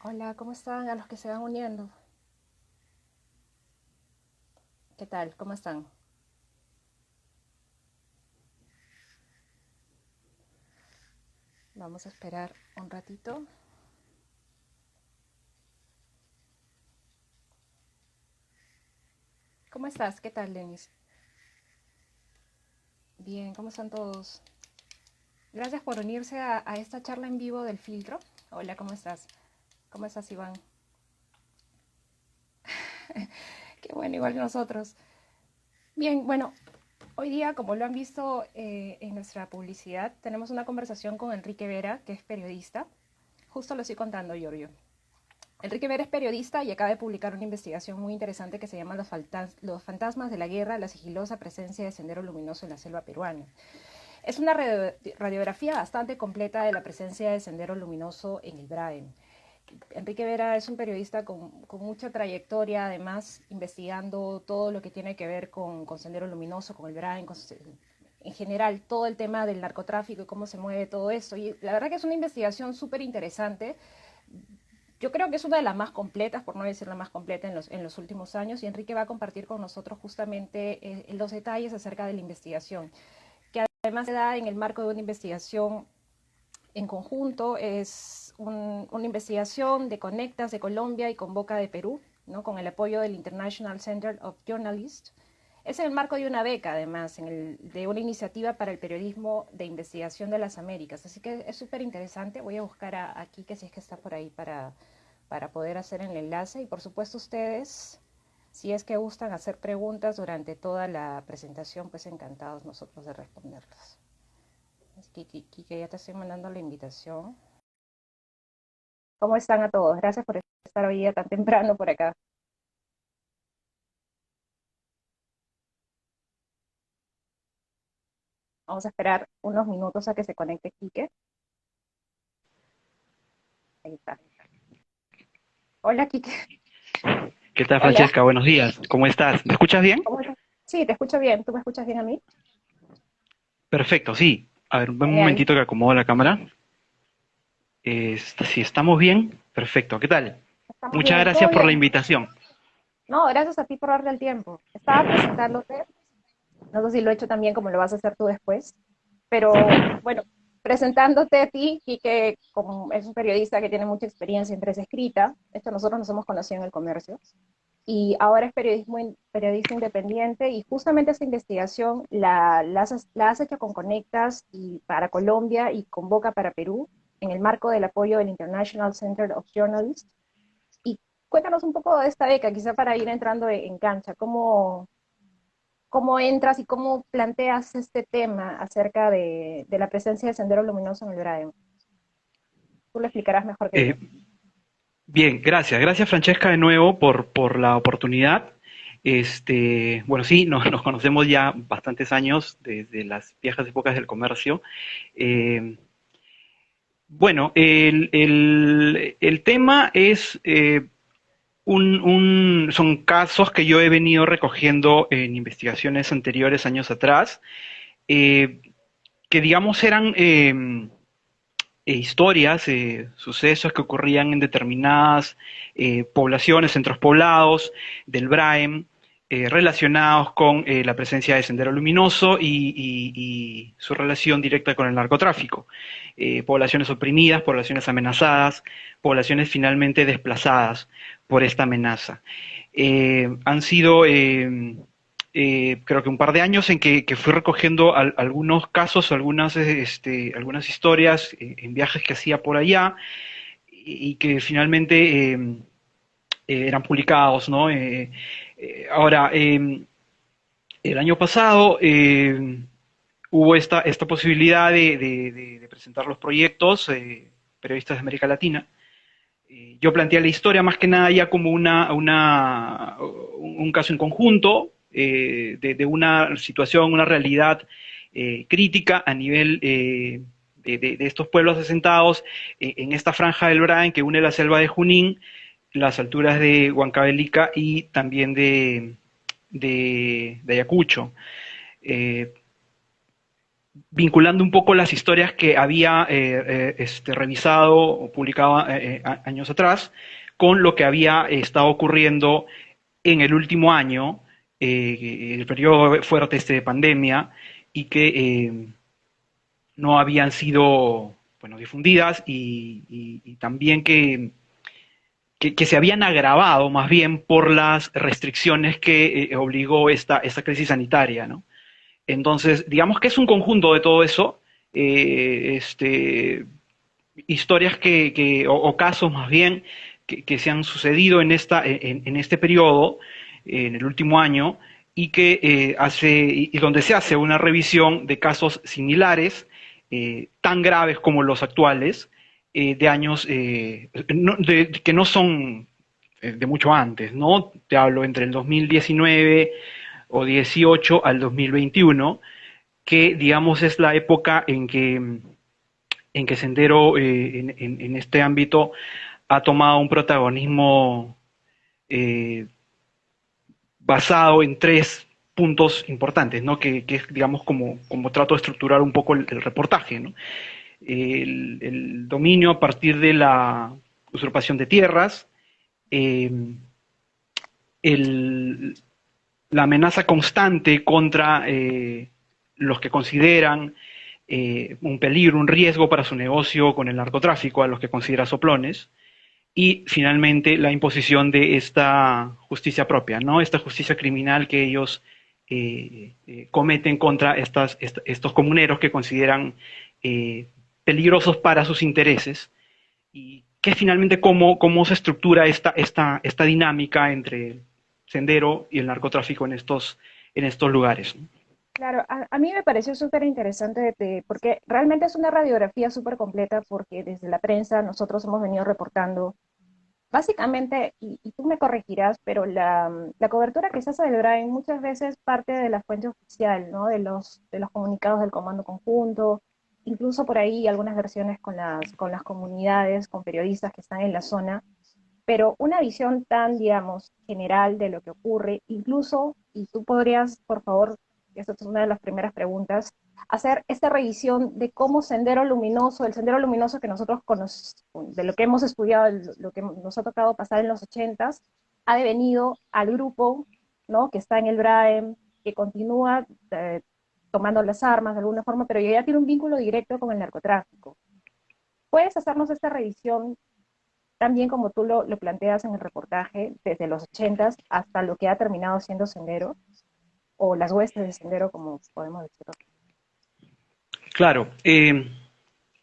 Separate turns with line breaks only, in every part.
Hola, ¿cómo están a los que se van uniendo? ¿Qué tal? ¿Cómo están? Vamos a esperar un ratito. ¿Cómo estás? ¿Qué tal, Denis? Bien, ¿cómo están todos? Gracias por unirse a esta charla en vivo del filtro. Hola, ¿cómo estás? ¿Cómo estás, Iván? Qué bueno, igual que nosotros. Bien, bueno, hoy día, como lo han visto en nuestra publicidad, tenemos una conversación con Enrique Vera, que es periodista. Justo lo estoy contando, Giorgio. Enrique Vera es periodista y acaba de publicar una investigación muy interesante que se llama Los fantasmas de la guerra, la sigilosa presencia de Sendero Luminoso en la selva peruana. Es una radiografía bastante completa de la presencia de Sendero Luminoso en el Braem. Enrique Vera es un periodista con mucha trayectoria, además investigando todo lo que tiene que ver con Sendero Luminoso, con el Braem, en general todo el tema del narcotráfico y cómo se mueve todo esto. Y la verdad que es una investigación súper interesante. Yo creo que es una de las más completas, por no decir la más completa en los últimos años, y Enrique va a compartir con nosotros justamente los detalles acerca de la investigación, que además se da en el marco de una investigación en conjunto, es una investigación de Conectas de Colombia y Convoca de Perú, ¿no? Con el apoyo del International Center of Journalists. Es en el marco de una beca, además, de una iniciativa para el periodismo de investigación de las Américas. Así que es súper interesante. Voy a buscar a Quique si es que está por ahí para poder hacer el enlace. Y por supuesto ustedes, si es que gustan hacer preguntas durante toda la presentación, pues encantados nosotros de responderlas. Así que, Quique, ya te estoy mandando la invitación. ¿Cómo están a todos? Gracias por estar hoy día tan temprano por acá. Vamos a esperar unos minutos a que se conecte Quique. Ahí está. Hola, Quique.
¿Qué tal,
Hola.
Francesca? Buenos días. ¿Cómo estás? ¿Me escuchas bien?
¿Cómo estás? Sí, te escucho bien. ¿Tú me escuchas bien a mí?
Perfecto, sí. A ver, un
Genial.
momentito que acomodo la cámara. Si estamos bien, perfecto. ¿Qué tal?
Estamos
Muchas
bien. ¿Todo
gracias por la
bien?
invitación.
No, gracias a ti por darle el tiempo. Estaba presentándote. No sé si lo he hecho también como lo vas a hacer tú después. Pero bueno, presentándote a ti y que como es un periodista que tiene mucha experiencia en prensa escrita, esto nosotros nos hemos conocido en el comercio, y ahora es periodista independiente y justamente esa investigación la has hecho con Conectas y para Colombia y Convoca para Perú en el marco del apoyo del International Center of Journalists. Y cuéntanos un poco de esta beca, quizá para ir entrando en cancha, cómo entras y cómo planteas este tema acerca de la presencia de Sendero Luminoso en el Braem. Tú lo explicarás mejor que yo.
Eh, Bien, gracias. Gracias, Francesca, de nuevo por la oportunidad. Bueno, sí, nos conocemos ya bastantes años, desde las viejas épocas del comercio. Eh, bueno, el tema es son casos que yo he venido recogiendo en investigaciones anteriores, años atrás, eh, que digamos eran historias, sucesos que ocurrían en determinadas poblaciones, centros poblados del Braem, relacionados con la presencia de Sendero Luminoso y su relación directa con el narcotráfico. Poblaciones oprimidas, poblaciones amenazadas, poblaciones finalmente desplazadas por esta amenaza. Han sido creo que un par de años en que fui recogiendo algunos casos, algunas historias en viajes que hacía por allá y que finalmente eran publicados, ¿no? Ahora, el año pasado hubo esta posibilidad de presentar los proyectos, periodistas de América Latina. Yo planteé la historia más que nada ya como un caso en conjunto de una situación, una realidad crítica a nivel de estos pueblos asentados en esta franja del Braen que une la selva de Junín, las alturas de Huancavelica y también de Ayacucho. Eh, vinculando un poco las historias que había revisado o publicado años atrás con lo que había estado ocurriendo en el último año, el periodo fuerte de pandemia, y que no habían sido, bueno, difundidas y también que se habían agravado más bien por las restricciones que obligó esta crisis sanitaria, ¿no? Entonces, digamos que es un conjunto de todo eso, historias o casos más bien que se han sucedido en este periodo, en el último año, y que y donde se hace una revisión de casos similares, tan graves como los actuales, de años que no son de mucho antes, ¿no? Te hablo entre el 2019 o 18 al 2021, que digamos es la época en que Sendero en este ámbito ha tomado un protagonismo eh, basado en tres puntos importantes, ¿no? Que es, digamos, como trato de estructurar un poco el reportaje, ¿no? El dominio a partir de la usurpación de tierras, eh, el, la amenaza constante contra los que consideran un peligro, un riesgo para su negocio con el narcotráfico, a los que considera soplones, y finalmente la imposición de esta justicia propia, ¿no? Esta justicia criminal que ellos cometen contra estos comuneros que consideran peligrosos para sus intereses, y que finalmente cómo se estructura esta dinámica entre el sendero y el narcotráfico en estos lugares, ¿no?
Claro, a mí me pareció súper interesante porque realmente es una radiografía súper completa porque desde la prensa nosotros hemos venido reportando. Básicamente, y tú me corregirás, pero la cobertura que se hace del BRAIN muchas veces parte de la fuente oficial, ¿no? De los comunicados del Comando Conjunto, incluso por ahí algunas versiones con las comunidades, con periodistas que están en la zona, pero una visión tan, digamos, general de lo que ocurre, incluso, y tú podrías, por favor, esta es una de las primeras preguntas, hacer esta revisión de cómo Sendero Luminoso, el Sendero Luminoso que nosotros de lo que hemos estudiado, lo que nos ha tocado pasar en los ochentas, ha devenido al grupo, ¿no? Que está en el BRAEM, que continúa tomando las armas de alguna forma, pero ya tiene un vínculo directo con el narcotráfico. ¿Puedes hacernos esta revisión también como tú lo planteas en el reportaje, desde los ochentas hasta lo que ha terminado siendo Sendero, o las huestes de Sendero, como podemos decirlo?
Claro,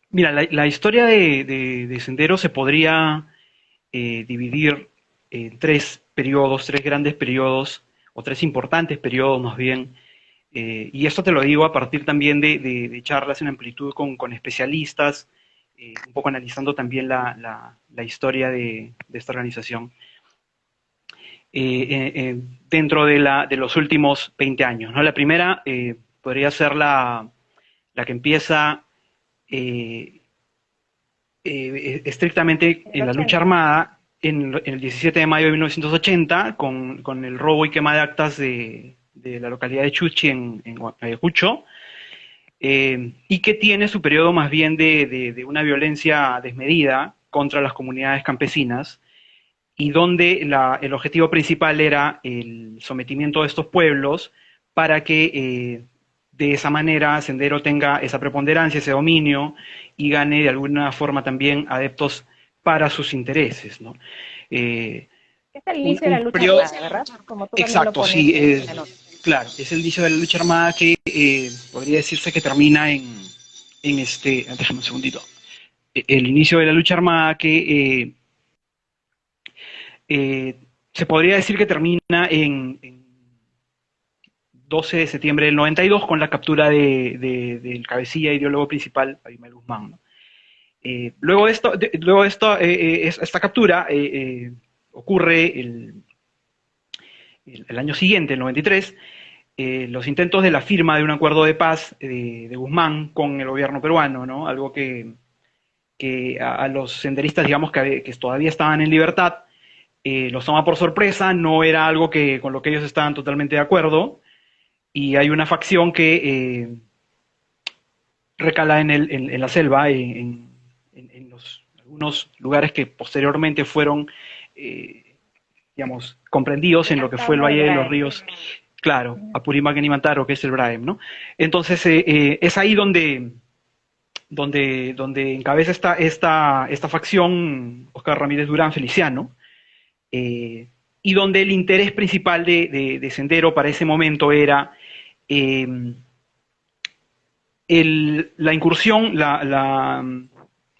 mira, la historia de Sendero se podría dividir en tres periodos, tres grandes periodos, o tres importantes periodos más bien. Y esto te lo digo a partir también de charlas en amplitud con especialistas, un poco analizando también la historia de esta organización dentro de los últimos 20 años, ¿no? La primera podría ser la que empieza eh, estrictamente
En el
en la lucha
80.
armada en el 17 de mayo de 1980 con el robo y quema de actas de la localidad de Chuchi en Ayacucho, y que tiene su periodo más bien de una violencia desmedida contra las comunidades campesinas, y donde el objetivo principal era el sometimiento de estos pueblos para que de esa manera Sendero tenga esa preponderancia, ese dominio, y gane de alguna forma también adeptos para sus intereses, ¿no? Eh,
Es el inicio de la lucha
periodo,
armada, ¿verdad? Como tú también lo
exacto,
pones
sí,
en la nota.
claro, es el inicio de la lucha armada que podría decirse que termina déjame un segundito, el inicio de la lucha armada que eh, se podría decir que termina en 12 de septiembre del 92 con la captura del cabecilla ideólogo principal, Abimael Guzmán, ¿no? Luego de esto esta captura ocurre el año siguiente, el 93, los intentos de la firma de un acuerdo de paz de Guzmán con el gobierno peruano, ¿no? Algo que a los senderistas, digamos, que todavía estaban en libertad, los toma por sorpresa, no era algo con lo que ellos estaban totalmente de acuerdo, y hay una facción que recala en la selva, algunos lugares que posteriormente fueron, digamos, comprendidos en lo que fue el
Estado del
Valle de los
Braem.
Ríos, claro,
Ujú.
Apurímac y Nimantaro, que es el Braem, ¿no? Entonces, es ahí donde encabeza esta facción Oscar Ramírez Durán Feliciano, eh, y donde el interés principal de Sendero para ese momento era eh, la incursión, la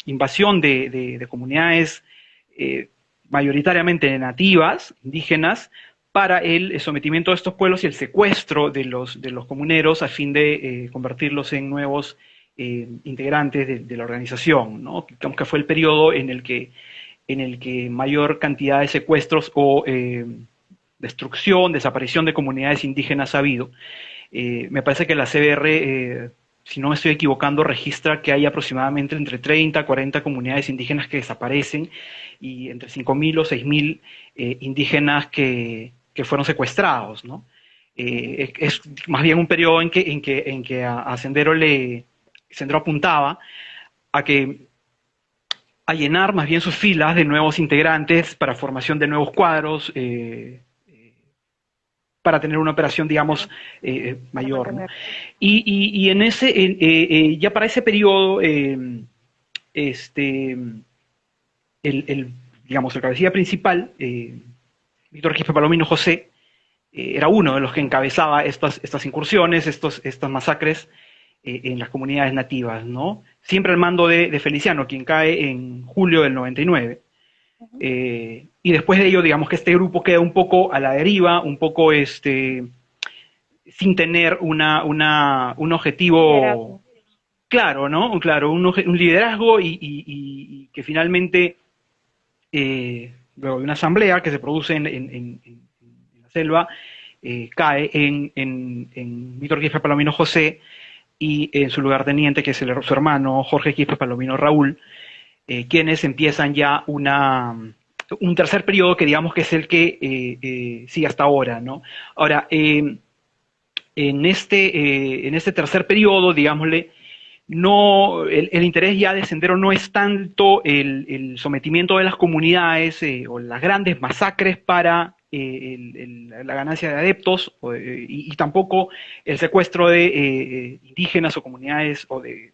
invasión de comunidades eh, mayoritariamente nativas, indígenas, para el sometimiento de estos pueblos y el secuestro de los comuneros a fin de convertirlos en nuevos integrantes de la organización, ¿no? Digamos que fue el periodo en el que mayor cantidad de secuestros o destrucción, desaparición de comunidades indígenas ha habido. Me parece que la CBR, si no me estoy equivocando, registra que hay aproximadamente entre 30 a 40 comunidades indígenas que desaparecen y entre 5.000 o 6.000 indígenas que fueron secuestrados, ¿no?
Ujú.
Es más bien un periodo en que a Sendero apuntaba a que a llenar más bien sus filas de nuevos integrantes para formación de nuevos cuadros, para tener una operación, digamos,
Claro, para
mayor, ¿no?
mantener.
Y ya para ese periodo, este, digamos, el cabecilla principal, Víctor Quispe Palomino José, era uno de los que encabezaba estas incursiones, estas masacres en las comunidades nativas, ¿no? Siempre al mando de Feliciano, quien cae en julio del 99.
Ujú.
Y después de ello, digamos que este grupo queda un poco a la deriva, un poco sin tener un objetivo
Liderazgo.
claro, ¿no? Claro, un liderazgo y que finalmente, luego de una asamblea que se produce en la selva, cae en Víctor Quispe Palomino José y en su lugarteniente, que es su hermano Jorge Quispe Palomino Raúl, quienes empiezan ya un tercer periodo que digamos que es el que sigue hasta ahora, ¿no? Ahora, en este tercer periodo, digámosle, no, el interés ya de Sendero no es tanto el sometimiento de las comunidades o las grandes masacres para la ganancia de adeptos y tampoco el secuestro de indígenas o comunidades de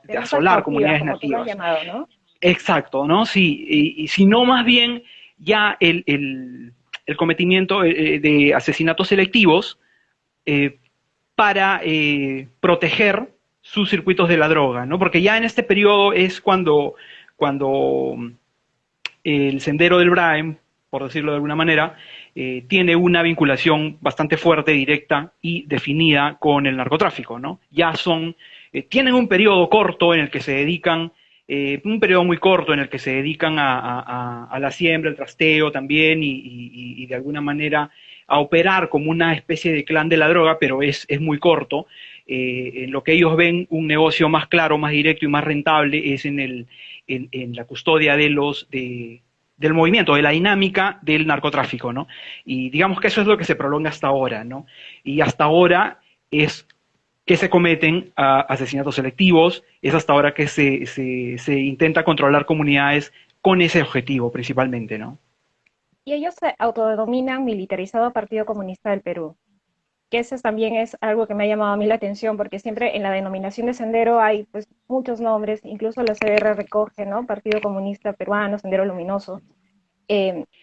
De masas
asolar
cautivas,
comunidades
como tú lo has
nativas.
llamado, ¿no?
Exacto, ¿no? Sí, y sino más bien ya el cometimiento de asesinatos selectivos eh, para proteger sus circuitos de la droga, ¿no? Porque ya en este periodo es cuando el sendero del Braem, por decirlo de alguna manera, tiene una vinculación bastante fuerte, directa y definida con el narcotráfico, ¿no? Tienen un periodo corto en el que se dedican, un periodo muy corto en el que se dedican a la siembra, el trasteo también y de alguna manera a operar como una especie de clan de la droga, pero es muy corto. En lo que ellos ven un negocio más claro, más directo y más rentable es en la custodia del movimiento, de la dinámica del narcotráfico, ¿no? Y digamos que eso es lo que se prolonga hasta ahora, ¿no? Y hasta ahora es que se cometen asesinatos selectivos, es hasta ahora que se intenta controlar comunidades con ese objetivo principalmente, ¿no?
Y ellos se autodenominan Militarizado Partido Comunista del Perú, que ese también es algo que me ha llamado a mí la atención, porque siempre en la denominación de Sendero hay pues muchos nombres, incluso la CR recoge, ¿no? Partido Comunista Peruano, Sendero Luminoso.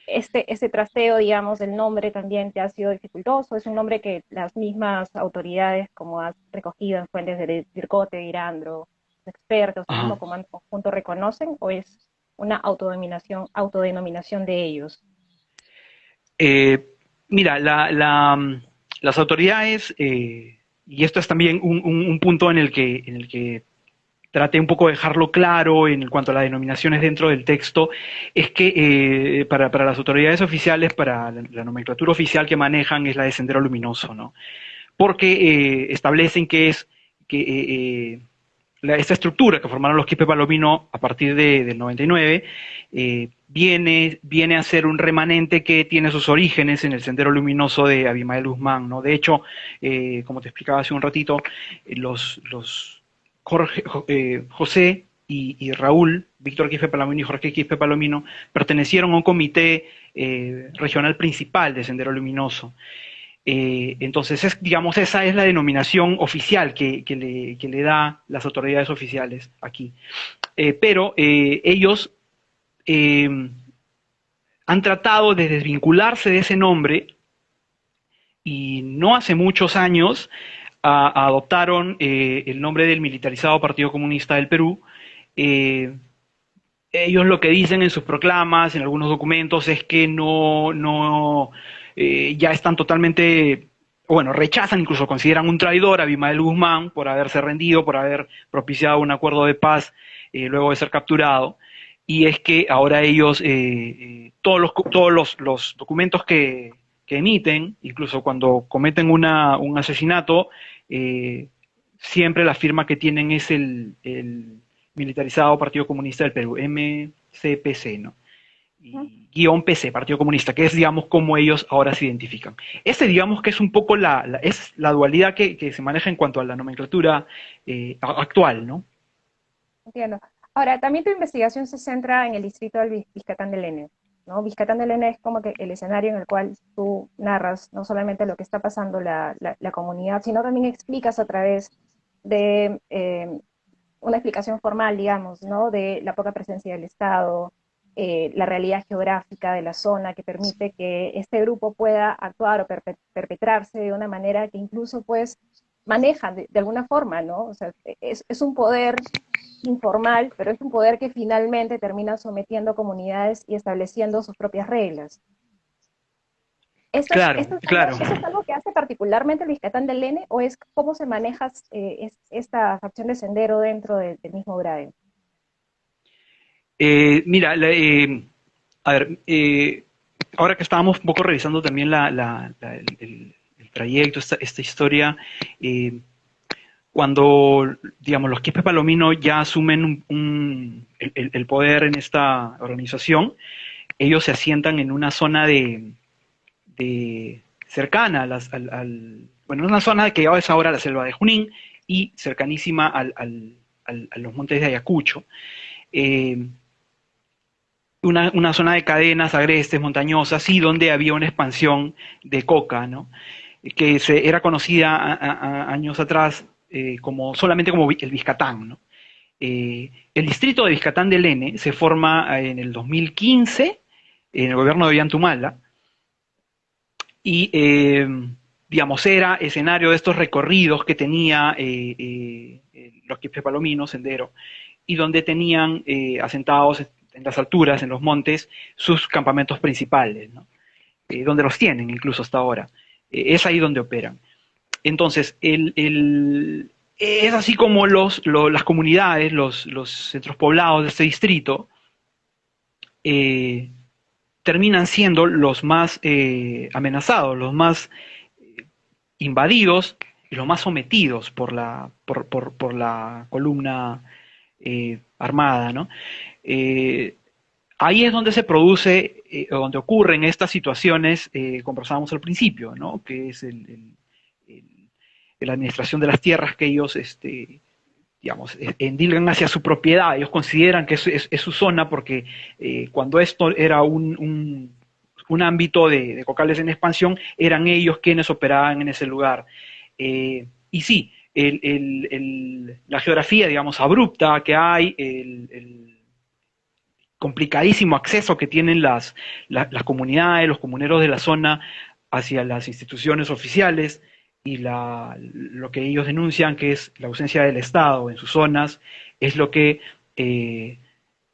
Este trasteo, digamos, del nombre también te ha sido dificultoso, es un nombre que las mismas autoridades, como has recogido en fuentes de Dircote, Irandro, expertos, el mismo
Ajá.
comando conjunto reconocen, o es una autodenominación de ellos.
Eh, Mira, las autoridades, y esto es también un punto en el que traté un poco de dejarlo claro en cuanto a las denominaciones dentro del texto, es que para las autoridades oficiales, para la nomenclatura oficial que manejan es la de sendero luminoso, ¿no? Porque establecen que esta estructura que formaron los Quispe Palomino a partir del 99 viene a ser un remanente que tiene sus orígenes en el Sendero Luminoso de Abimael Guzmán, ¿no? De hecho, como te explicaba hace un ratito, los José y Raúl, Víctor Quispe Palomino y Jorge Quispe Palomino, pertenecieron a un comité regional principal de Sendero Luminoso. Entonces, digamos, esa es la denominación oficial que le da las autoridades oficiales aquí. Pero ellos eh, han tratado de desvincularse de ese nombre y no hace muchos años adoptaron el nombre del militarizado Partido Comunista del Perú. Eh, Ellos lo que dicen en sus proclamas, en algunos documentos, es que ya están totalmente, bueno, rechazan, incluso consideran un traidor a Abimael Guzmán por haberse rendido, por haber propiciado un acuerdo de paz luego de ser capturado. Y es que ahora ellos, los documentos que emiten, incluso cuando cometen un asesinato, eh, siempre la firma que tienen es el militarizado Partido Comunista del Perú, MCPC, ¿no?
Ujú.
Y guión PC, Partido Comunista, que es, digamos, como ellos ahora se identifican. Este, digamos, que es un poco es la dualidad que se maneja en cuanto a la nomenclatura actual, ¿no?
Entiendo. Ahora, también tu investigación se centra en el distrito del Vizcatán del N, ¿no? Vizcatán del N es como que el escenario en el cual tú narras no solamente lo que está pasando la comunidad, sino también explicas a través de una explicación formal, digamos, ¿no? De la poca presencia del Estado, la realidad geográfica de la zona que permite que este grupo pueda actuar o perpetrarse de una manera que incluso pues maneja de alguna forma, ¿no? O sea, es un poder informal, pero es un poder que finalmente termina sometiendo comunidades y estableciendo sus propias reglas.
Claro, claro.
Esto es algo que hace particularmente el Vizcatán del N o es cómo se maneja esta facción de sendero dentro del mismo Braille?
Mira, a ver, ahora que estábamos un poco revisando también el trayecto, esta historia, eh, cuando, digamos, los Quispe Palomino ya asumen el poder en esta organización, ellos se asientan en una zona de cercana bueno, una zona que ya es ahora la selva de Junín y cercanísima a los montes de Ayacucho. Eh, una zona de cadenas agrestes, montañosas, y donde había una expansión de coca, ¿no? Que era conocida años atrás solamente como el Vizcatán, ¿no? El distrito de Vizcatán del N se forma en el 2015 en el gobierno de Ollantumala y, digamos, era escenario de estos recorridos que tenía los Quispe Palomino, Sendero, y donde tenían asentados en las alturas, en los montes, sus campamentos principales, ¿no? Donde los tienen incluso hasta ahora. Es ahí donde operan. Entonces, es así como las comunidades, los centros poblados de este distrito, eh, terminan siendo los más amenazados, los más invadidos y los más sometidos por la columna armada, ¿no? Eh, Ahí es donde se produce, donde ocurren estas situaciones que conversábamos al principio, ¿no? Que es la administración de las tierras que ellos, digamos, endilgan hacia su propiedad. Ellos consideran que es su zona porque cuando esto era un ámbito de cocales en expansión, eran ellos quienes operaban en ese lugar. Y sí, la geografía, digamos, abrupta que hay, el complicadísimo acceso que tienen las comunidades, los comuneros de la zona hacia las instituciones oficiales y lo que ellos denuncian que es la ausencia del Estado en sus zonas, es lo que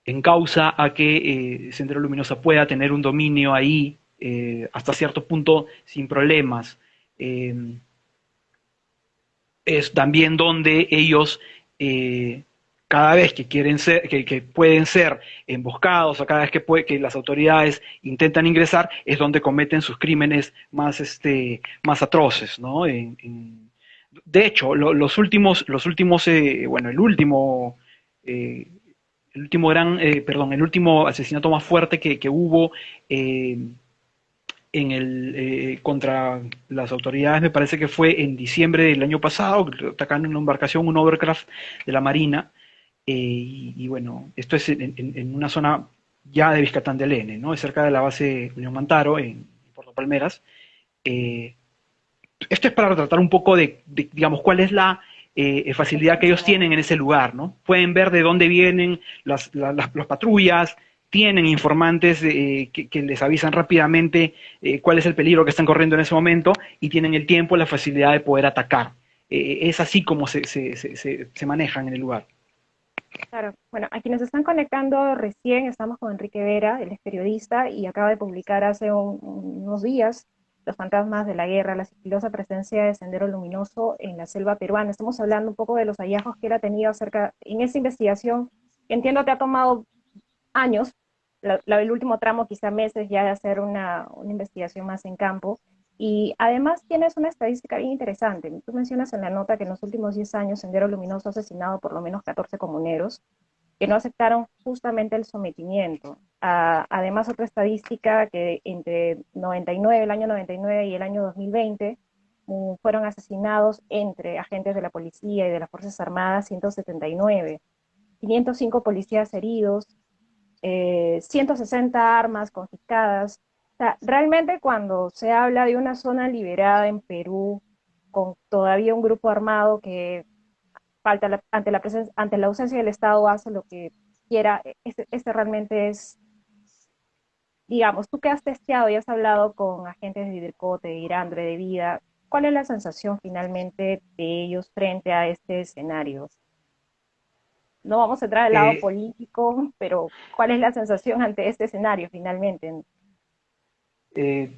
encausa a que Sendero Luminosa pueda tener un dominio ahí hasta cierto punto sin problemas. Eh, es también donde ellos cada vez que quieren ser, que pueden ser emboscados o cada vez que las autoridades intentan ingresar, es donde cometen sus crímenes más atroces, ¿no? De hecho, bueno, eh, el último asesinato más fuerte que hubo contra las autoridades, me parece que fue en diciembre del año pasado, atacaron una embarcación, un overcraft de la Marina, bueno, esto es en una zona ya de Vizcatán del N, ¿no? Es cerca de la base Unión Mantaro, en Puerto Palmeras. Eh, Esto es para tratar un poco digamos, cuál es la facilidad que ellos tienen en ese lugar, ¿no? Pueden ver de dónde vienen las patrullas, tienen informantes que les avisan rápidamente cuál es el peligro que están corriendo en ese momento y tienen el tiempo, la facilidad de poder atacar. Es así como se manejan en el lugar.
Claro, bueno, a quienes se están conectando recién estamos con Enrique Vera, él es periodista y acaba de publicar hace unos días Los fantasmas de la guerra, la sigilosa presencia de Sendero Luminoso en la selva peruana. Estamos hablando un poco de los hallazgos que él ha tenido acerca, en esa investigación, que entiendo te ha tomado años, el último tramo quizá meses ya de hacer una investigación más en campo. Y además tienes una estadística bien interesante. Tú mencionas en la nota que en los últimos 10 años Sendero Luminoso ha asesinado por lo menos 14 comuneros que no aceptaron justamente el sometimiento. Además, otra estadística que entre 99, el año 99 y el año 2020 fueron asesinados entre agentes de la policía y de las Fuerzas Armadas 179, 505 policías heridos, 160 armas confiscadas. O sea, realmente cuando se habla de una zona liberada en Perú con todavía un grupo armado que ante la ausencia del Estado hace lo que quiera, este realmente es, digamos, tú que has testeado y has hablado con agentes de Didercote, de Irandre, de Vida, ¿cuál es la sensación finalmente de ellos frente a este escenario? No vamos a entrar al lado
Eh,
político, pero ¿cuál es la sensación ante este escenario finalmente?
eh,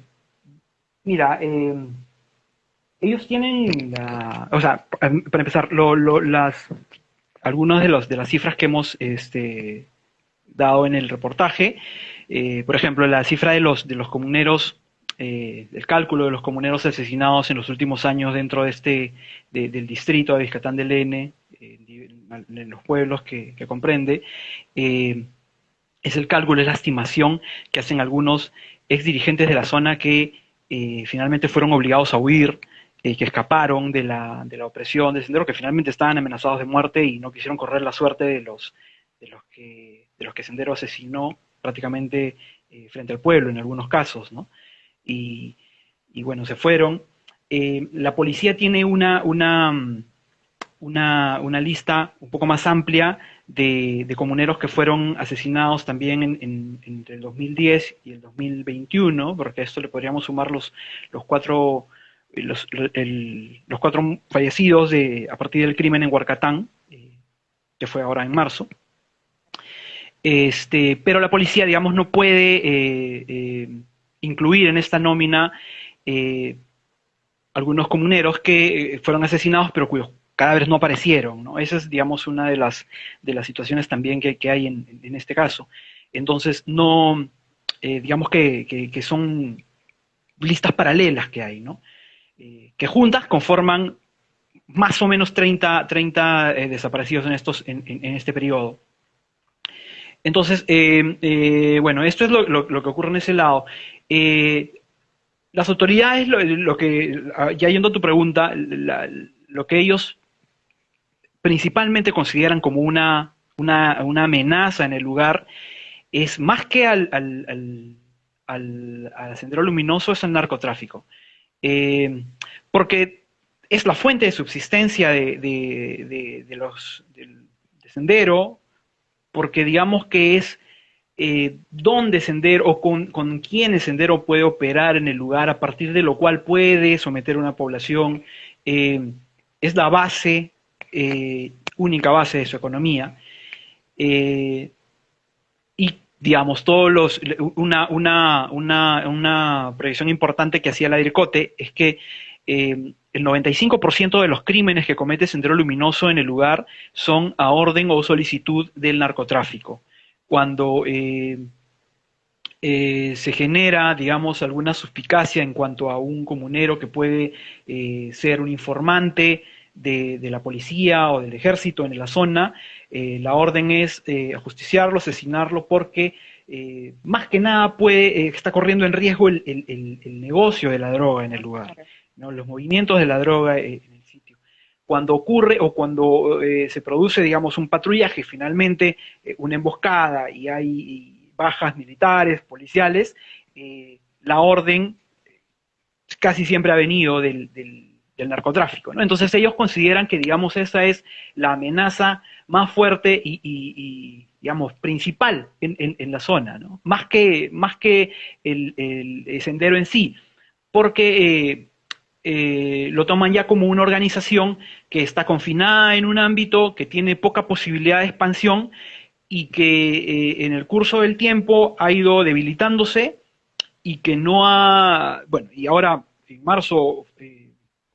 Mira, ellos tienen o sea, para empezar, algunas de las cifras que hemos dado en el reportaje, por ejemplo, la cifra de los comuneros, el cálculo de los comuneros asesinados en los últimos años dentro del distrito de Vizcatán del N, en los pueblos que comprende, eh, es el cálculo, es la estimación que hacen algunos ex dirigentes de la zona que finalmente fueron obligados a huir, que escaparon de la opresión del sendero, que finalmente estaban amenazados de muerte y no quisieron correr la suerte de los que Sendero asesinó prácticamente frente al pueblo en algunos casos, ¿no? Y, y bueno, se fueron. La policía tiene una lista un poco más amplia de comuneros que fueron asesinados también entre el 2010 y el 2021, porque a esto le podríamos sumar los cuatro, los cuatro fallecidos a partir del crimen en Huarcatán, que fue ahora en marzo. Pero la policía, digamos, no puede incluir en esta nómina eh, algunos comuneros que fueron asesinados, pero cuyos cadáveres no aparecieron, ¿no? Esa es, digamos, una de las situaciones también que hay en este caso. Entonces, no, digamos que son listas paralelas que hay, ¿no? Que juntas conforman más o menos 30 desaparecidos en este periodo. Entonces, bueno, esto es lo que ocurre en ese lado. Las autoridades, ya yendo a tu pregunta, lo que ellos principalmente consideran como una amenaza en el lugar es más que al Sendero Luminoso, es el narcotráfico. Eh, Porque es la fuente de subsistencia de Sendero, porque digamos que es dónde Sendero o con quiénes Sendero puede operar en el lugar, a partir de lo cual puede someter a una población. eh, es la base, única base de su economía. eh, y digamos, una previsión importante que hacía la DIRCOTE es que el 95% de los crímenes que comete Sendero Luminoso en el lugar son a orden o solicitud del narcotráfico. Cuando se genera, digamos, alguna suspicacia en cuanto a un comunero que puede ser un informante de la policía o del ejército en la zona, la orden es ajusticiarlo, asesinarlo, porque más que nada está corriendo en riesgo el negocio de la droga en el lugar,
Claro.
¿no? Los movimientos de la droga en el sitio. Cuando ocurre o cuando se produce, digamos, un patrullaje, finalmente una emboscada y hay bajas militares, policiales, la orden casi siempre ha venido del narcotráfico, ¿no? Entonces ellos consideran que, digamos, esa es la amenaza más fuerte digamos, principal en la zona, ¿no? Más que el sendero en sí, porque lo toman ya como una organización que está confinada en un ámbito, que tiene poca posibilidad de expansión y que en el curso del tiempo ha ido debilitándose y que no ha, bueno, y ahora en marzo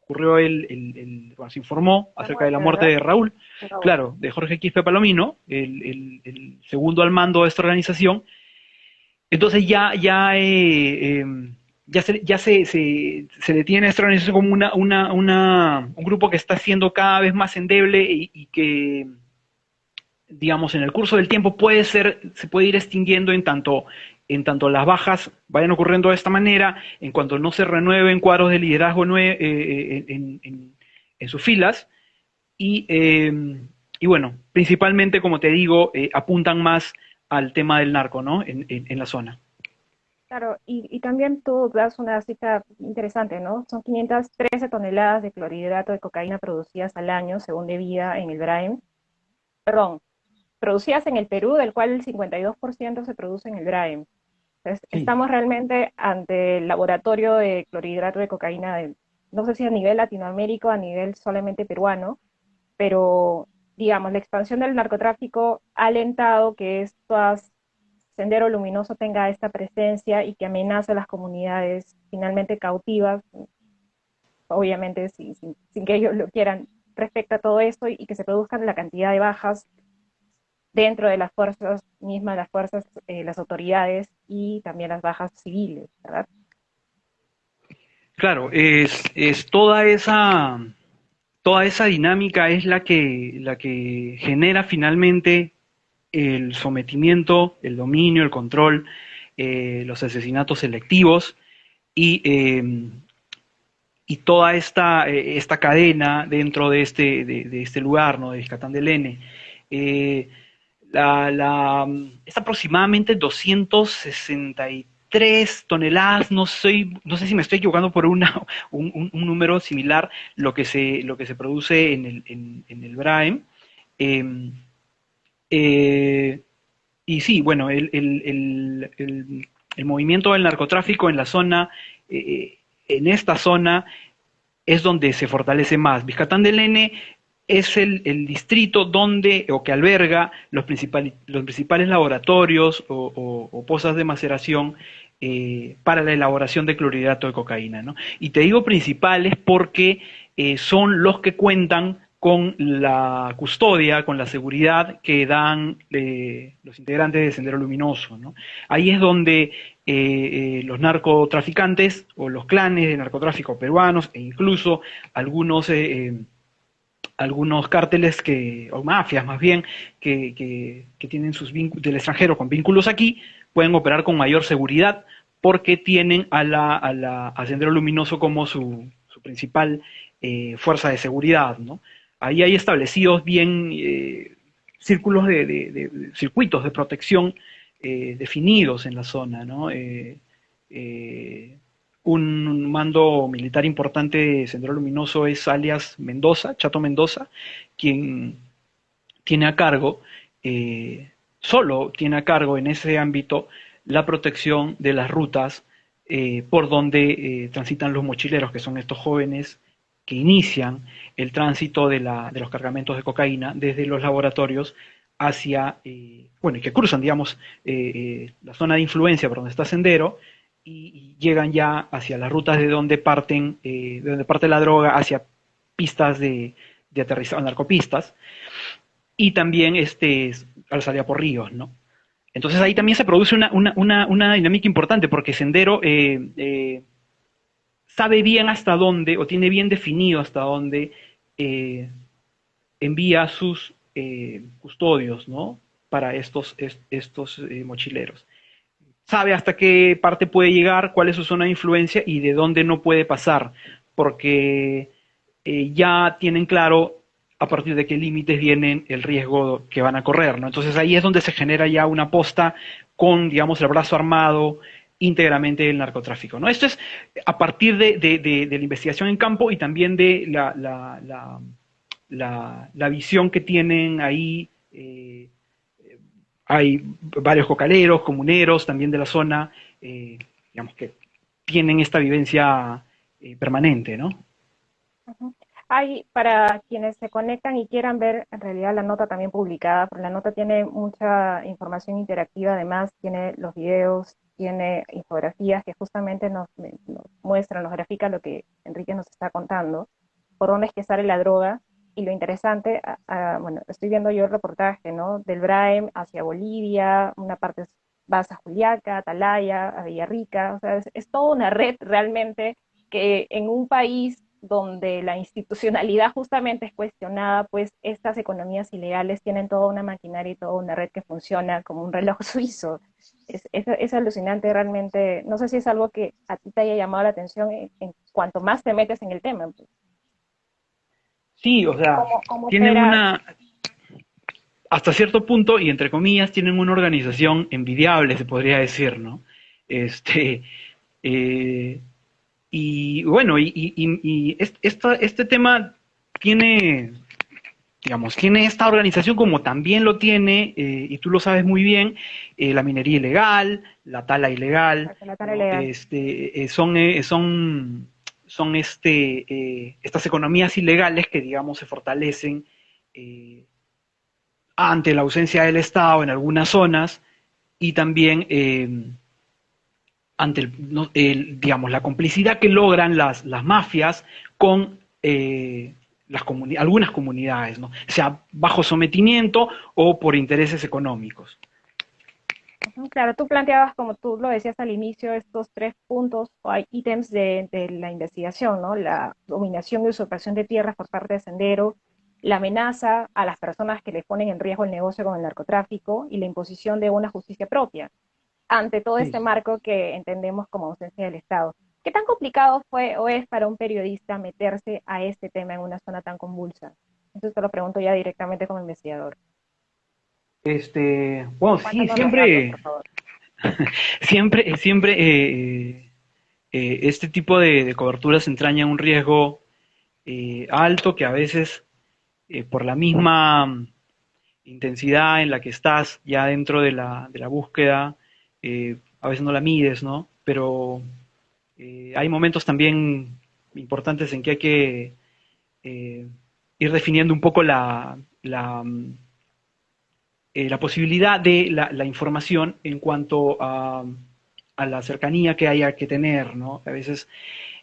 ocurrió bueno, se informó
La
acerca de la
muerte,
muerte
¿verdad?
de Raúl,
Raúl.
claro, de Jorge Quispe Palomino, el segundo al mando de esta organización. Entonces se le tiene a esta organización como un grupo que está siendo cada vez más endeble y que, digamos, en el curso del tiempo se puede ir extinguiendo en tanto las bajas vayan ocurriendo de esta manera, en cuanto no se renueven cuadros de liderazgo en sus filas, y, eh, y bueno, principalmente, como te digo, apuntan más al tema del narco, ¿no? En la zona.
Claro, y también tú das una cifra interesante, ¿no? Son 513 toneladas de clorhidrato de cocaína producidas al año, según Devida, en el Braem. Perdón, producidas en el Perú, del cual el 52% se produce en el Braem. Entonces,
Sí,
estamos realmente ante el laboratorio de clorhidrato de cocaína, no sé si a nivel latinoamérico, a nivel solamente peruano, pero digamos, la expansión del narcotráfico ha alentado que Sendero Luminoso tenga esta presencia y que amenace a las comunidades finalmente cautivas, obviamente sin que ellos lo quieran, respecto a todo esto y que se produzcan la cantidad de bajas dentro de las fuerzas mismas, las fuerzas, las autoridades y también las bajas civiles, ¿verdad?
claro, es toda esa dinámica es la que genera finalmente el sometimiento, el dominio, el control, los asesinatos selectivos y, y toda esta cadena dentro de este lugar, ¿no? De Vizcatán del N. Eh, es aproximadamente 263 toneladas, no sé si me estoy equivocando por un número similar, lo que se produce en el Braem. Eh, eh, y sí, bueno, el movimiento del narcotráfico en la zona, en esta zona, es donde se fortalece más. Vizcatán del N es el distrito donde o que alberga los principales laboratorios o pozas de maceración para la elaboración de clorhidrato de cocaína, ¿no? Y te digo principales porque son los que cuentan con la custodia, con la seguridad que dan los integrantes de Sendero Luminoso, ¿no? Ahí es donde los narcotraficantes o los clanes de narcotráfico peruanos e incluso algunos, algunos cárteles o mafias más bien, que tienen del extranjero con vínculos aquí, pueden operar con mayor seguridad porque tienen a Sendero Luminoso como su principal fuerza de seguridad, ¿no? Ahí hay establecidos bien círculos circuitos de protección definidos en la zona, ¿no? Eh, un mando militar importante de Sendero Luminoso es alias Mendoza, Chato Mendoza, quien tiene a cargo, solo tiene a cargo en ese ámbito la protección de las rutas por donde transitan los mochileros, que son estos jóvenes que inician el tránsito de los cargamentos de cocaína desde los laboratorios hacia, bueno, y que cruzan, digamos, la zona de influencia por donde está Sendero y llegan ya hacia las rutas de donde parte la droga hacia pistas de aterrizaje, narcopistas, y también al salir por ríos, ¿no? Entonces ahí
Ujú.
también se produce una dinámica importante porque Sendero sabe bien hasta dónde, o tiene bien definido hasta dónde eh, envía sus custodios, ¿no? Para estos mochileros. sabe hasta qué parte puede llegar, cuál es su zona de influencia y de dónde no puede pasar, porque ya tienen claro a partir de qué límites vienen el riesgo que van a correr, ¿no? Entonces ahí es donde se genera ya una posta con, digamos, el brazo armado íntegramente del narcotráfico, ¿no? Esto es a partir de la investigación en campo y también de la visión que tienen ahí. Hay varios cocaleros, comuneros también de la zona, digamos que tienen esta vivencia permanente, ¿no?
Ujú. Hay, para quienes se conectan y quieran ver en realidad la nota también publicada, porque la nota tiene mucha información interactiva, además tiene los videos, tiene infografías que justamente nos muestran, nos grafican lo que Enrique nos está contando, por dónde es que sale la droga. Y lo interesante, bueno, estoy viendo yo el reportaje, ¿no? Del Braem hacia Bolivia, una parte vas a Juliaca, Atalaya, a Villarrica, o sea, es toda una red realmente que en un país donde la institucionalidad justamente es cuestionada, pues estas economías ilegales tienen toda una maquinaria y toda una red que funciona como un reloj suizo. Es alucinante realmente. No sé si es algo que a ti te haya llamado la atención en cuanto más te metes en el tema. Pues,
Sí, o sea,
cómo
tienen
opera.
una, hasta cierto punto, y entre comillas, tienen una organización envidiable, se podría decir, ¿no? Este, eh, y bueno, este tema tiene, digamos, tiene esta organización como también lo tiene, y tú lo sabes muy bien, la minería ilegal, la tala ilegal,
La tarea
¿no?
legal.
Son estas economías ilegales que, digamos, se fortalecen eh, ante la ausencia del Estado en algunas zonas y también ante no, digamos, la complicidad que logran las mafias con algunas comunidades, ¿no? Sea bajo sometimiento o por intereses económicos.
Ujú. Claro, tú planteabas, como tú lo decías al inicio, estos tres puntos o hay ítems de la investigación, ¿no? La dominación y usurpación de tierras por parte de Sendero, la amenaza a las personas que le ponen en riesgo el negocio con el narcotráfico y la imposición de una justicia propia ante todo este
Sí.
marco que entendemos como ausencia del Estado. ¿Qué tan complicado fue o es para un periodista meterse a este tema en una zona tan convulsa? Eso te lo pregunto ya directamente como investigador.
Bueno, sí,
Cuéntanos los datos,
siempre,
por favor.
siempre este tipo de coberturas entrañan un riesgo alto que a veces por la misma intensidad en la que estás ya dentro de la búsqueda, a veces no la mides, ¿no? Pero hay momentos también importantes en que hay que eh, ir definiendo un poco la posibilidad de la información en cuanto a la cercanía que haya que tener, ¿no? A veces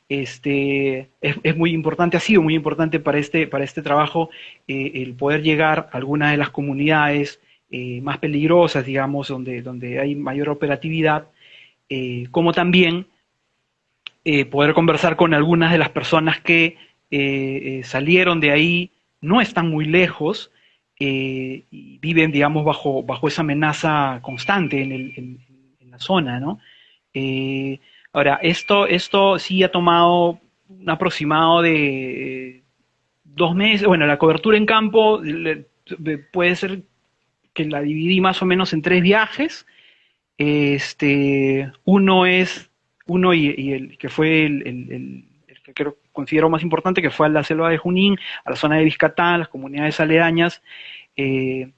es muy importante, ha sido muy importante para este trabajo el poder llegar a algunas de las comunidades más peligrosas, digamos, donde hay mayor operatividad, como también poder conversar con algunas de las personas que salieron de ahí, no están muy lejos, y viven, digamos, bajo esa amenaza constante en la zona, ¿no? Eh, Ahora, esto sí ha tomado un aproximado de 2 meses. Bueno, la cobertura en campo puede ser que la dividí más o menos en 3 viajes. Uno es, y el que fue el que creo, considero más importante, que fue a la selva de Junín, a la zona de Vizcatán, las comunidades aledañas, eh,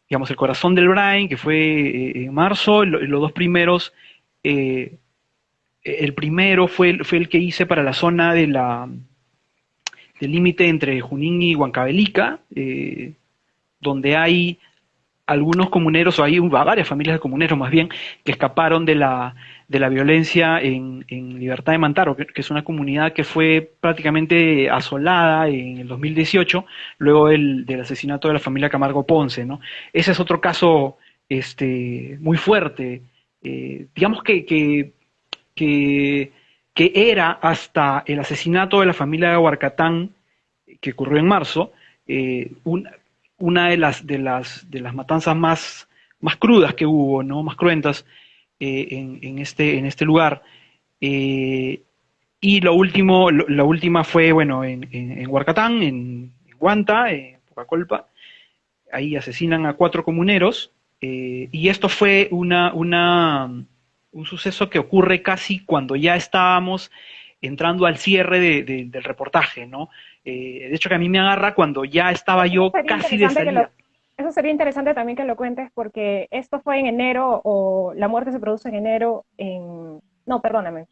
digamos, el corazón del Brain, que fue en marzo. Los dos primeros, eh, el primero fue el que hice para la zona del límite entre Junín y Huancavelica, donde hay algunos comuneros, o hay varias familias de comuneros más bien, que escaparon de la violencia en Libertad de Mantaro, que es una comunidad que fue prácticamente asolada en el 2018, luego del asesinato de la familia Camargo Ponce, ¿no? Ese es otro caso muy fuerte. Digamos que, que era hasta el asesinato de la familia de Huarcatán, que ocurrió en marzo, una de las matanzas más crudas que hubo, ¿no? Más cruentas, en este lugar. Eh, y la última fue, bueno, en Huarcatán, en Huanta, en Pucacolpa. Ahí asesinan a 4 comuneros. Y esto fue un suceso que ocurre casi cuando ya estábamos entrando al cierre del reportaje, ¿no? De hecho, que a mí me agarra cuando ya estaba
Eso
yo
sería
casi de
interesante
salida.
eso sería interesante también que lo cuentes porque esto fue en enero o la muerte se produce en enero en... No, perdóname.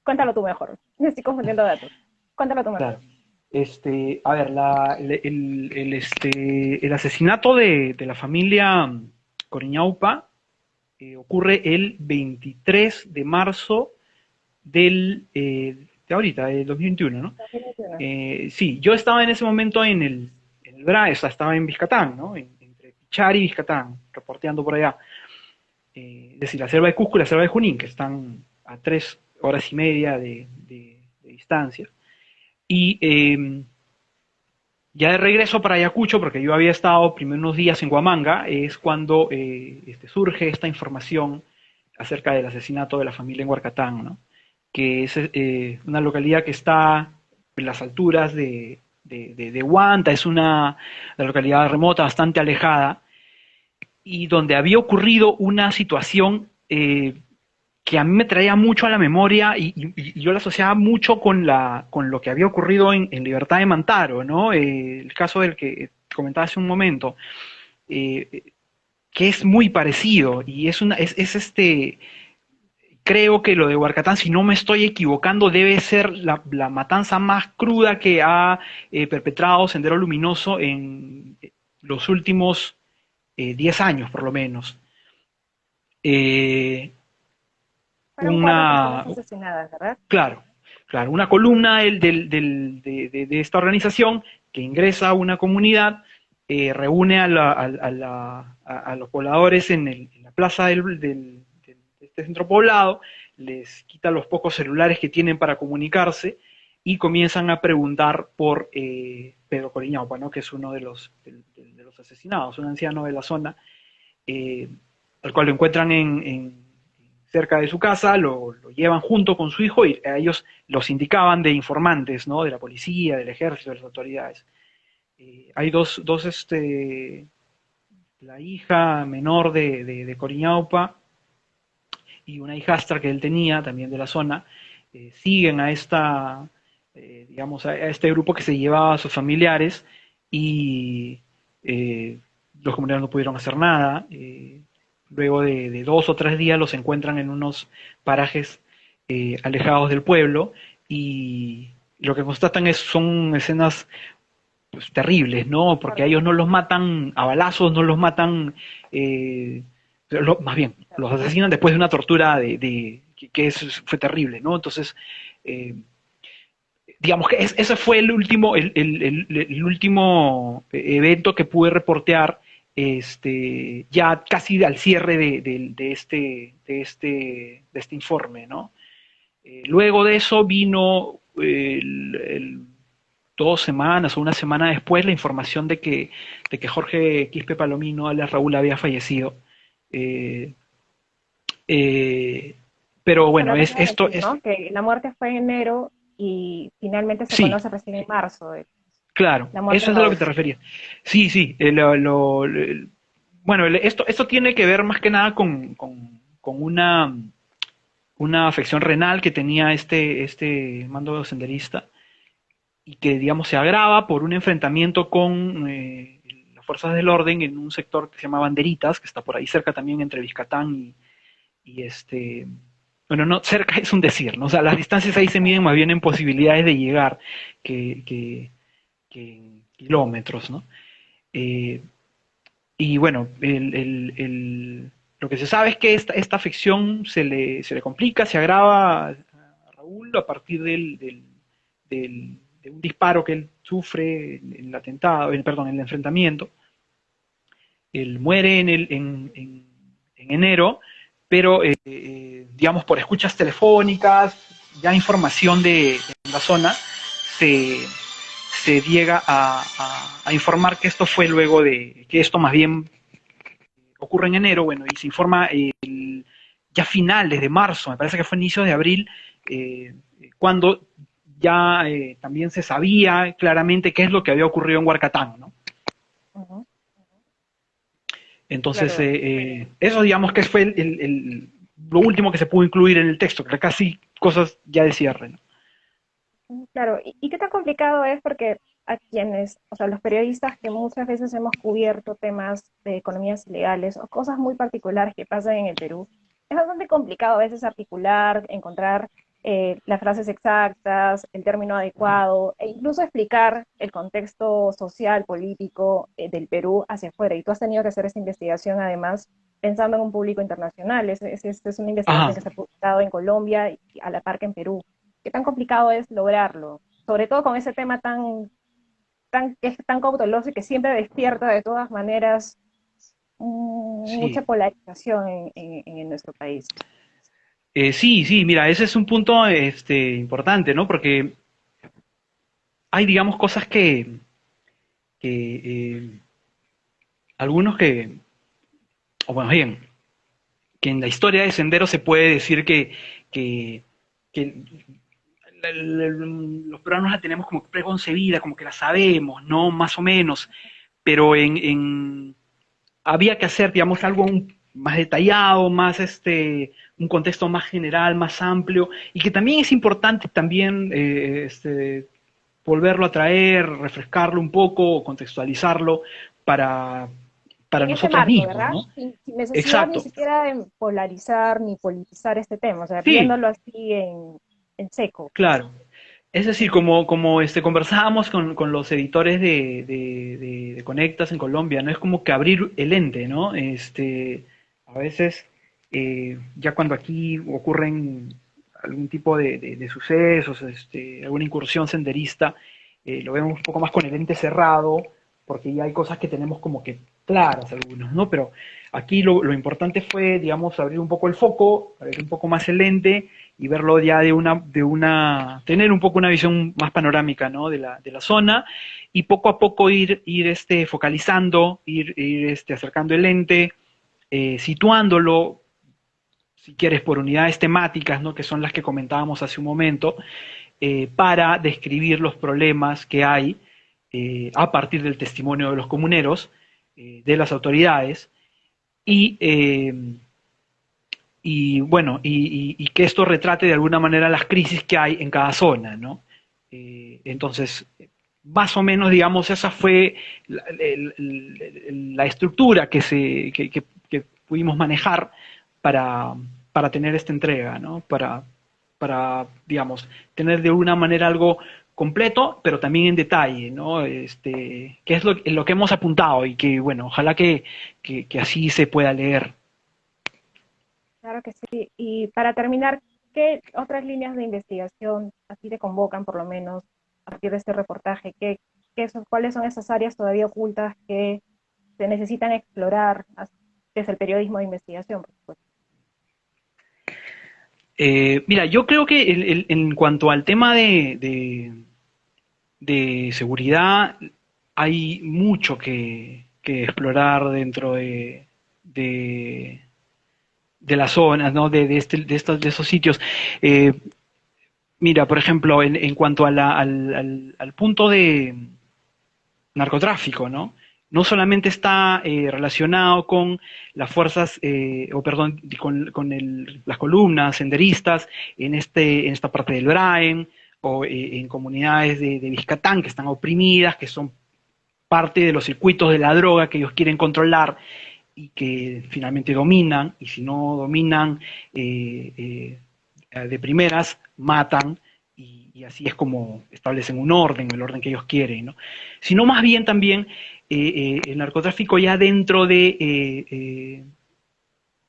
Cuéntalo tú mejor. Me estoy confundiendo datos. Cuéntalo tú mejor.
Claro. A ver, el asesinato de la familia Coriñaupa ocurre el 23 de marzo de ahorita, del 2021, ¿no?
2021.
Sí, yo estaba en ese momento en el BRA, o sea, estaba en Vizcatán, ¿no? Entre Pichar y Vizcatán, reporteando por allá. Es decir, la selva de Cusco y la selva de Junín, que están a 3 horas y media de distancia. Y ya de regreso para Ayacucho, porque yo había estado primero unos días en Huamanga, es cuando surge esta información acerca del asesinato de la familia en Huarcatán, ¿no? Que es una localidad que está en las alturas de Huanta, es una localidad remota, bastante alejada, y donde había ocurrido una situación que a mí me traía mucho a la memoria y yo la asociaba mucho con lo que había ocurrido en Libertad de Mantaro, ¿no? El caso del que comentaba hace un momento, eh, que es muy parecido y creo que lo de Huarcatán, si no me estoy equivocando, debe ser la matanza más cruda que ha perpetrado Sendero Luminoso en los últimos 10 años, por lo menos. Eh,
Fueron cuatro
una,
personas asesinadas, ¿verdad?
Claro, claro, una columna de esta organización que ingresa a una comunidad, reúne a los pobladores en la plaza de este centro poblado, les quita los pocos celulares que tienen para comunicarse y comienzan a preguntar por Pedro Coriñaupa, ¿no? Que es uno de los asesinados, un anciano de la zona, eh, al cual lo encuentran cerca de su casa, lo llevan junto con su hijo y a ellos los indicaban de informantes, ¿no? De la policía, del ejército, de las autoridades. Hay la hija menor de Coriñaupa y una hijastra que él tenía también de la zona, siguen digamos, a este grupo que se llevaba a sus familiares y eh, los comunitarios no pudieron hacer nada. Luego de 2 o 3 días los encuentran en unos parajes alejados del pueblo y lo que constatan son escenas pues, terribles, ¿no? Porque a ellos no los matan a balazos, no los matan, eh, más bien, los asesinan después de una tortura fue terrible, ¿no? Entonces, eh, digamos que ese fue el último evento que pude reportear ya casi al cierre de este informe, ¿no? Luego de eso vino 2 semanas o una semana después la información de que Jorge Quispe Palomino, alias Raúl, había fallecido. Eh, eh, pero
Eso
bueno,
lo quería
esto
decir,
es,
¿no? Que la muerte fue en enero y finalmente se
sí,
conoce recién en marzo
claro,
la muerte
eso
de
es a lo que
Raúl.
te refería. Sí, sí, bueno, esto tiene que ver más que nada con una afección renal que tenía este mando senderista y que, digamos, se agrava por un enfrentamiento con las fuerzas del orden en un sector que se llama Banderitas, que está por ahí cerca también entre Vizcatán y bueno, no, cerca es un decir, ¿no? O sea, las distancias ahí se miden más bien en posibilidades de llegar que en kilómetros, ¿no? Eh, y bueno, lo que se sabe es que esta afección se le complica, se agrava a Raúl a partir de un disparo que él sufre en el atentado, perdón, en el enfrentamiento. Él muere en enero, pero digamos por escuchas telefónicas, ya información de la zona, se, se llega a informar que esto fue que esto más bien ocurre en enero, bueno, y se informa ya finales de marzo, me parece que fue inicios de abril, cuando ya también se sabía claramente qué es lo que había ocurrido en Huarcatán, ¿no?
Ujú.
Entonces,
Claro,
eso digamos que fue lo último que se pudo incluir en el texto, que casi cosas ya de cierre, ¿no?
claro. ¿Y qué tan complicado es? Porque a quienes, o sea, los periodistas que muchas veces hemos cubierto temas de economías ilegales o cosas muy particulares que pasan en el Perú, es bastante complicado a veces articular, encontrar las frases exactas, el término adecuado, e incluso explicar el contexto social, político del Perú hacia afuera. Y tú has tenido que hacer esta investigación además pensando en un público internacional. Es una investigación
Ajá.
que se ha publicado en Colombia y a la par que en Perú. ¿Qué tan complicado es lograrlo? Sobre todo con ese tema que es tan cauteloso y que siempre despierta de todas maneras mucha
Sí.
polarización en nuestro país.
Sí, sí, mira, ese es un punto importante, ¿no? Porque hay, digamos, cosas que algunos o bueno, bien, que en la historia de Sendero se puede decir que, que los peruanos la tenemos como preconcebida, como que la sabemos, ¿no? Más o menos, pero había que hacer, digamos, algo más detallado, más un contexto más general, más amplio, y que también es importante también volverlo a traer, refrescarlo un poco, contextualizarlo para, para
En ese
nosotros
marco,
mismos,
¿verdad?
¿no?
Sin necesidad ni
Exacto,
siquiera de polarizar ni politizar este tema, o sea,
sí,
viéndolo así en seco.
claro. Es decir, como conversábamos con los editores de Conectas en Colombia, ¿no? Es como que abrir el ente, ¿no? A veces, ya cuando aquí ocurren algún tipo de sucesos, alguna incursión senderista, lo vemos un poco más con el ente cerrado, porque ya hay cosas que tenemos como que claras algunos, ¿no? Pero aquí lo importante fue, digamos, abrir un poco el foco, abrir un poco más el lente y verlo ya tener un poco una visión más panorámica, ¿no? De la zona y poco a poco ir focalizando, ir acercando el lente, situándolo, si quieres, por unidades temáticas, ¿no? Que son las que comentábamos hace un momento, para describir los problemas que hay a partir del testimonio de los comuneros, de las autoridades, y, y bueno, y que esto retrate de alguna manera las crisis que hay en cada zona, ¿no? Entonces, más o menos, digamos, esa fue la estructura que pudimos manejar para, para tener esta entrega, ¿no? Digamos, tener de alguna manera algo completo, pero también en detalle, ¿no? Que es lo que hemos apuntado y que, bueno, ojalá que así se pueda leer.
Claro que sí. Y para terminar, ¿qué otras líneas de investigación así te convocan, por lo menos, a partir de este reportaje? ¿Cuáles son esas áreas todavía ocultas que se necesitan explorar desde el periodismo de investigación, por supuesto?
Mira, yo creo que en cuanto al tema de seguridad, hay mucho que explorar dentro de, de las zonas, ¿no? De esos sitios. Eh, Mira, por ejemplo, en cuanto al punto de narcotráfico, ¿no? No solamente está relacionado con las fuerzas, o perdón, las columnas senderistas en esta parte del Braem, o en comunidades de Vizcatán que están oprimidas, que son parte de los circuitos de la droga que ellos quieren controlar y que finalmente dominan, y si no dominan de primeras, matan, y así es como establecen un orden, el orden que ellos quieren, ¿no? Sino más bien también el narcotráfico ya dentro en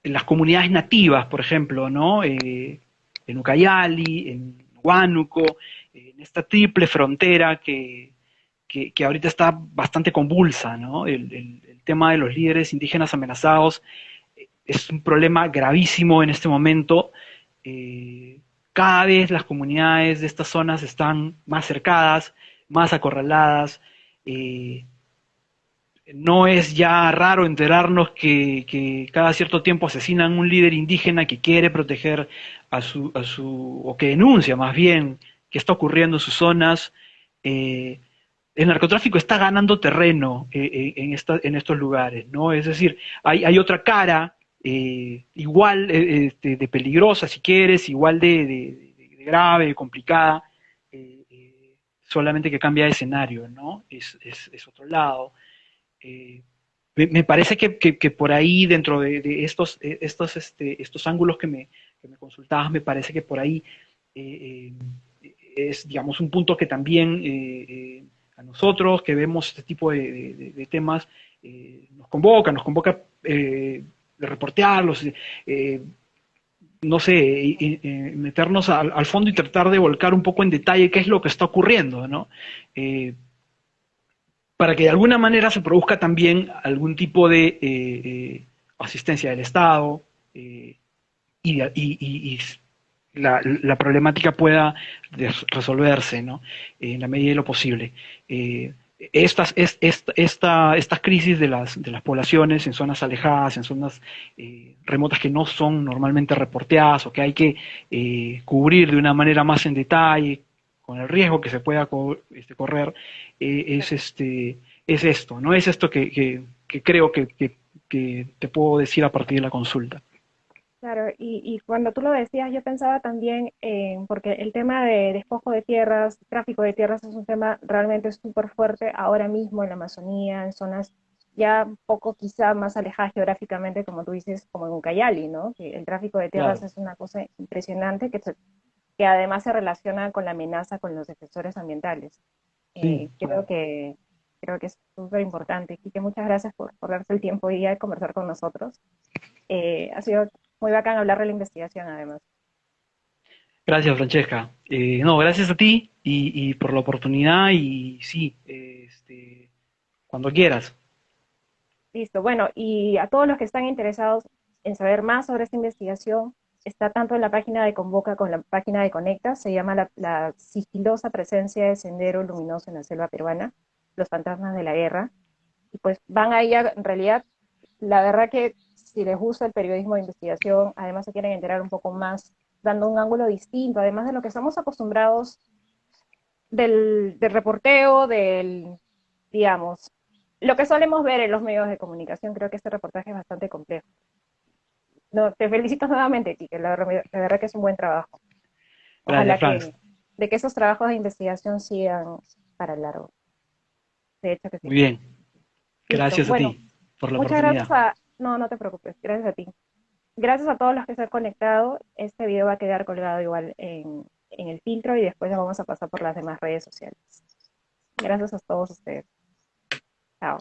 las comunidades nativas, por ejemplo, ¿no? En Ucayali, en Huánuco, en esta triple frontera que ahorita está bastante convulsa, ¿no? El tema de los líderes indígenas amenazados es un problema gravísimo en este momento. Eh, Cada vez las comunidades de estas zonas están más cercadas, más acorraladas, eh, no es ya raro enterarnos que cada cierto tiempo asesinan un líder indígena que quiere proteger o que denuncia más bien que está ocurriendo en sus zonas. Eh, el narcotráfico está ganando terreno en estos lugares, ¿no? Es decir, hay otra cara, igual de peligrosa, si quieres, igual de grave, complicada, solamente que cambia de escenario, ¿no? Es otro lado. Eh, me parece que por ahí, dentro de estos ángulos que me consultabas, me parece que por ahí es, digamos, un punto que también a nosotros que vemos este tipo de temas nos convoca de reportearlos, no sé, meternos al fondo y tratar de volcar un poco en detalle qué es lo que está ocurriendo, ¿no? Eh, para que de alguna manera se produzca también algún tipo de asistencia del Estado y la problemática pueda resolverse, ¿no? En la medida de lo posible. Estas crisis de las poblaciones en zonas alejadas, en zonas remotas que no son normalmente reporteadas o que hay que cubrir de una manera más en detalle, con el riesgo que se pueda correr, es esto, ¿no? Es esto que creo que te puedo decir a partir de la consulta.
Claro, y cuando tú lo decías, yo pensaba también, porque el tema de despojo de tierras, tráfico de tierras es un tema realmente súper fuerte ahora mismo en la Amazonía, en zonas ya un poco quizá más alejadas geográficamente, como tú dices, como en Ucayali, ¿no? Que el tráfico de tierras
Claro,
es una cosa impresionante que además se relaciona con la amenaza con los defensores ambientales.
sí,
Creo creo que es súper importante. Quique, muchas gracias por darse el tiempo y de conversar con nosotros. Ha sido muy bacán hablar de la investigación, además.
gracias, Francesca. No, gracias a ti y por la oportunidad y sí, cuando quieras.
Listo. Bueno, y a todos los que están interesados en saber más sobre esta investigación, está tanto en la página de Convoca como en la página de Conecta. Se llama la sigilosa presencia de Sendero Luminoso en la selva peruana, los fantasmas de la guerra. Y pues van ahí, en realidad, la verdad que si les gusta el periodismo de investigación, además se quieren enterar un poco más, dando un ángulo distinto, además de lo que estamos acostumbrados del reporteo, digamos, lo que solemos ver en los medios de comunicación. Creo que este reportaje es bastante complejo. No, te felicito nuevamente, Quique, la verdad que es un buen trabajo.
Gracias,
Ojalá
Franz.
de que esos trabajos de investigación sigan para largo. De hecho que sí.
Muy bien.
Listo.
Gracias a
Bueno,
ti por la
muchas
oportunidad.
gracias no, no te preocupes, gracias a ti. Gracias a todos los que se han conectado. Este video va a quedar colgado igual en el filtro y después lo vamos a pasar por las demás redes sociales. Gracias a todos ustedes. Chao.